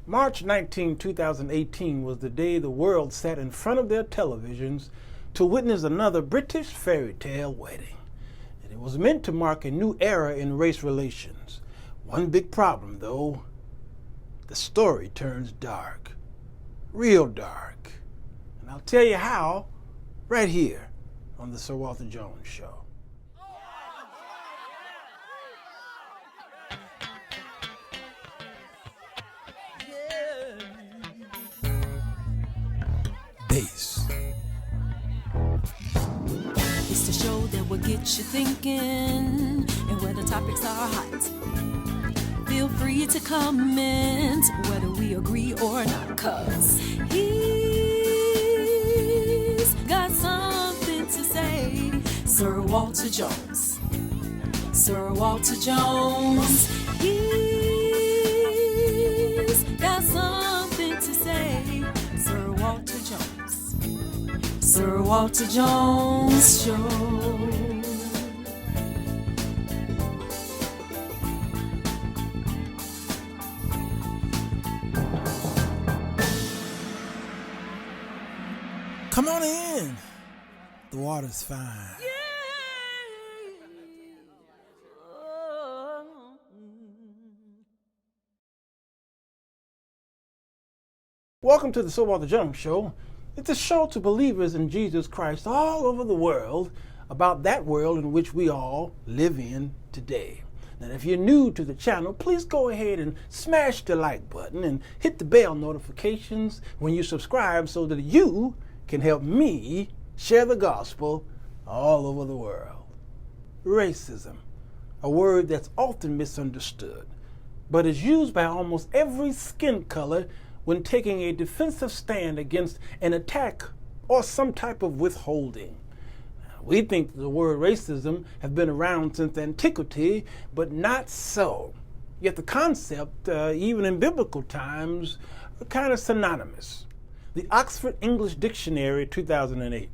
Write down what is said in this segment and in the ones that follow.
March 2018 was the day the world sat in front of their televisions to witness another British fairy tale wedding. And it was meant to mark a new era in race relations. One big problem, though, the story turns dark. Real dark. And I'll tell you how right here on the Sirwalterj Show. Bass. It's the show that will get you thinking, and where the topics are hot. Feel free to comment whether we agree or not, 'cause he's got something to say. Sirwalterj, Sirwalterj, he's got something to say. Sirwalterj Show. Come on in. The water's fine. Welcome to the Sirwalterj Show. It's a show to believers in Jesus Christ all over the world about that world in which we all live in today. Now, if you're new to the channel, please go ahead and smash the like button and hit the bell notifications when you subscribe so that you can help me share the gospel all over the world. Racism, a word that's often misunderstood, but is used by almost every skin color when taking a defensive stand against an attack or some type of withholding. We think the word racism has been around since antiquity, but not so. Yet the concept, even in biblical times, are kind of synonymous. The Oxford English Dictionary 2008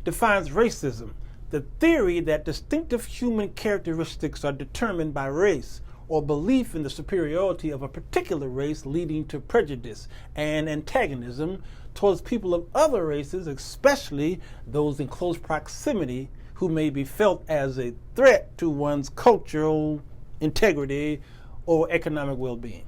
defines racism, the theory that distinctive human characteristics are determined by race, or belief in the superiority of a particular race, leading to prejudice and antagonism towards people of other races, especially those in close proximity who may be felt as a threat to one's cultural integrity or economic well-being.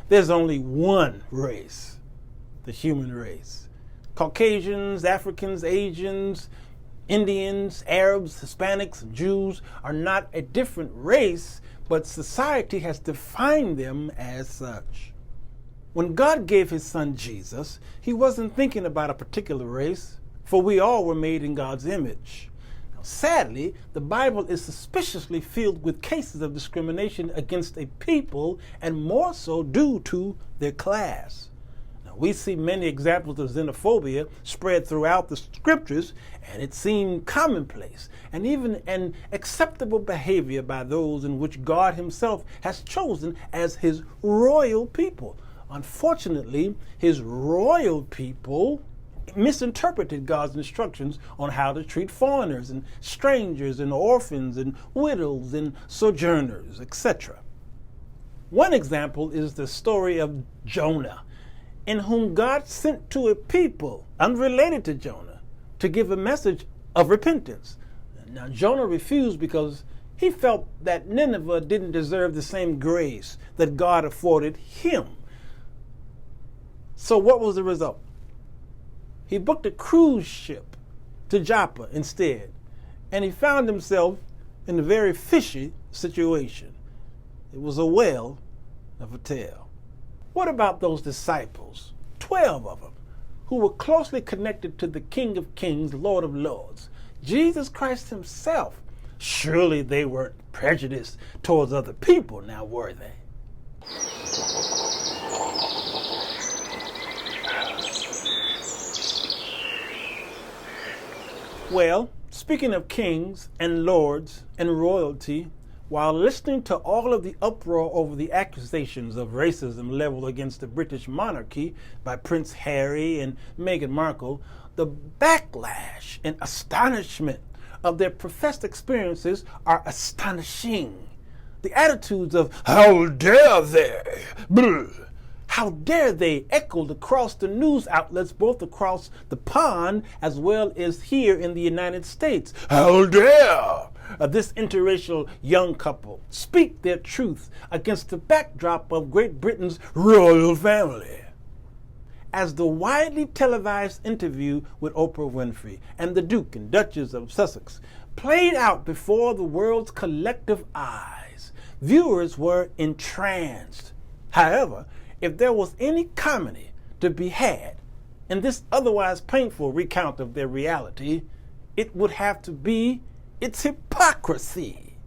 There's only one race, the human race. Caucasians, Africans, Asians, Indians, Arabs, Hispanics, and Jews are not a different race, but society has defined them as such. When God gave his son Jesus, he wasn't thinking about a particular race, for we all were made in God's image. Now, sadly, the Bible is suspiciously filled with cases of discrimination against a people, and more so due to their class. We see many examples of xenophobia spread throughout the scriptures, and it seemed commonplace and even an acceptable behavior by those in which God himself has chosen as his royal people. Unfortunately, his royal people misinterpreted God's instructions on how to treat foreigners and strangers and orphans and widows and sojourners, etc. One example is the story of Jonah, in whom God sent to a people unrelated to Jonah to give a message of repentance. Now, Jonah refused because he felt that Nineveh didn't deserve the same grace that God afforded him. So what was the result? He booked a cruise ship to Joppa instead, and he found himself in a very fishy situation. It was a whale of a tale. What about those disciples, 12 of them, who were closely connected to the King of Kings, Lord of Lords, Jesus Christ himself? Surely they weren't prejudiced towards other people, now were they? Well, speaking of kings and lords and royalty, while listening to all of the uproar over the accusations of racism leveled against the British monarchy by Prince Harry and Meghan Markle, the backlash and astonishment of their professed experiences are astonishing. The attitudes of "how dare they" How dare they echoed across the news outlets both across the pond as well as here in the United States. How dare this interracial young couple speak their truth against the backdrop of Great Britain's royal family. As the widely televised interview with Oprah Winfrey and the Duke and Duchess of Sussex played out before the world's collective eyes, viewers were entranced. However, if there was any comedy to be had in this otherwise painful recount of their reality, it would have to be its hypocrisy.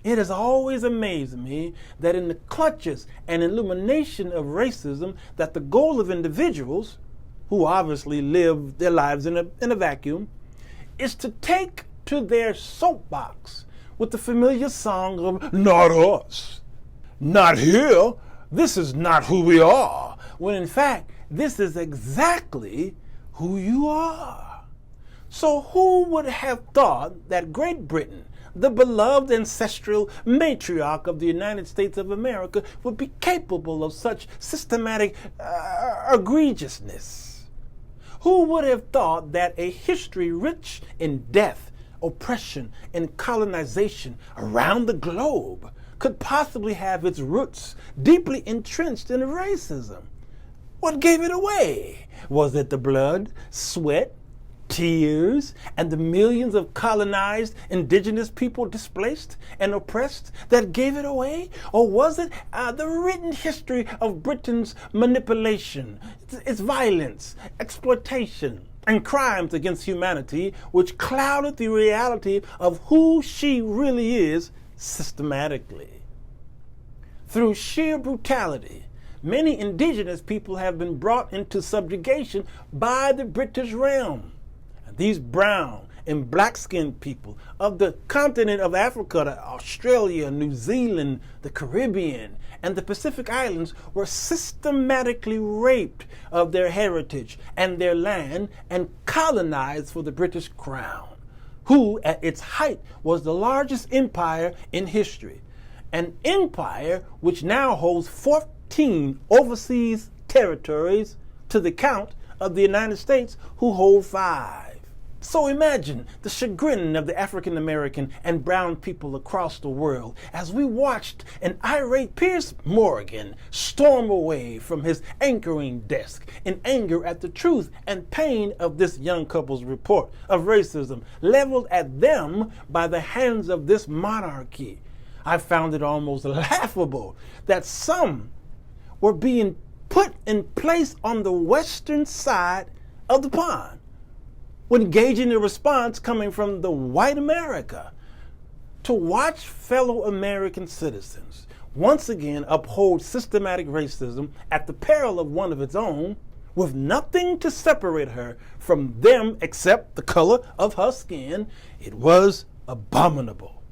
It has always amazed me that in the clutches and illumination of racism, that the goal of individuals, who obviously live their lives in a vacuum, is to take to their soapbox with the familiar song of "Not us, not here, this is not who we are," when in fact, this is exactly who you are. So who would have thought that Great Britain, the beloved ancestral matriarch of the United States of America, would be capable of such systematic egregiousness? Who would have thought that a history rich in death, oppression, and colonization around the globe could possibly have its roots deeply entrenched in racism? What gave it away? Was it the blood, sweat, tears, and the millions of colonized indigenous people displaced and oppressed that gave it away? Or was it the written history of Britain's manipulation, its violence, exploitation, and crimes against humanity, which clouded the reality of who she really is systematically? Through sheer brutality, many indigenous people have been brought into subjugation by the British realm. These brown and black-skinned people of the continent of Africa to Australia, New Zealand, the Caribbean, and the Pacific Islands were systematically raped of their heritage and their land and colonized for the British Crown, who at its height was the largest empire in history, an empire which now holds 14 overseas territories to the count of the United States, who hold 5. So imagine the chagrin of the African American and brown people across the world as we watched an irate Piers Morgan storm away from his anchoring desk in anger at the truth and pain of this young couple's report of racism leveled at them by the hands of this monarchy. I found it almost laughable that some were being put in place on the western side of the pond when gauging the response coming from the white America. To watch fellow American citizens once again uphold systematic racism at the peril of one of its own, with nothing to separate her from them except the color of her skin, it was abominable.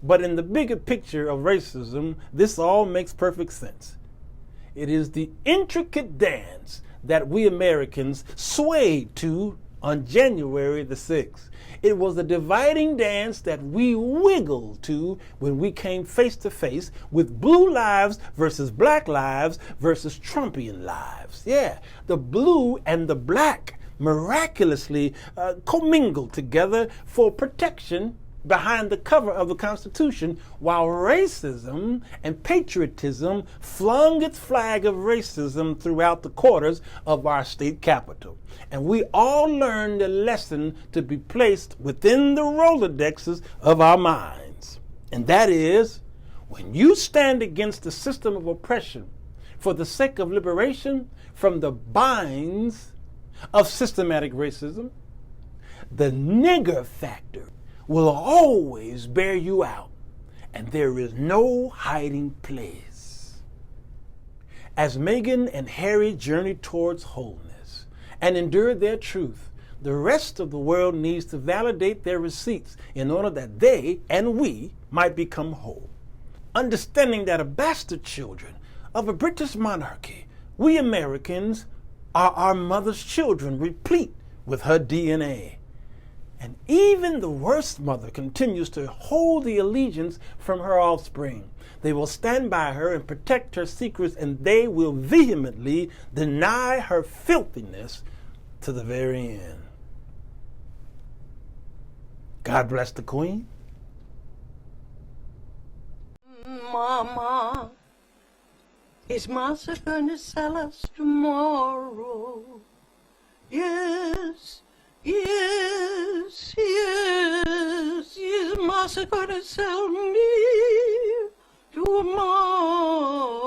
But in the bigger picture of racism, this all makes perfect sense. It is the intricate dance that we Americans swayed to on January the 6th. It was a dividing dance that we wiggled to when we came face to face with blue lives versus black lives versus Trumpian lives. Yeah, the blue and the black miraculously commingled together for protection behind the cover of the Constitution, while racism and patriotism flung its flag of racism throughout the quarters of our state capitol. And we all learned a lesson to be placed within the Rolodexes of our minds. And that is, when you stand against the system of oppression for the sake of liberation from the binds of systematic racism, the nigger factor will always bear you out, and there is no hiding place. As Meghan and Harry journey towards wholeness and endure their truth, the rest of the world needs to validate their receipts in order that they and we might become whole. Understanding that as bastard children of a British monarchy, we Americans are our mother's children, replete with her DNA. And even the worst mother continues to hold the allegiance from her offspring. They will stand by her and protect her secrets, and they will vehemently deny her filthiness to the very end. God bless the Queen. Mama, is Massa gonna sell us tomorrow? Yes, yes, yes, is Massa gonna sell me tomorrow?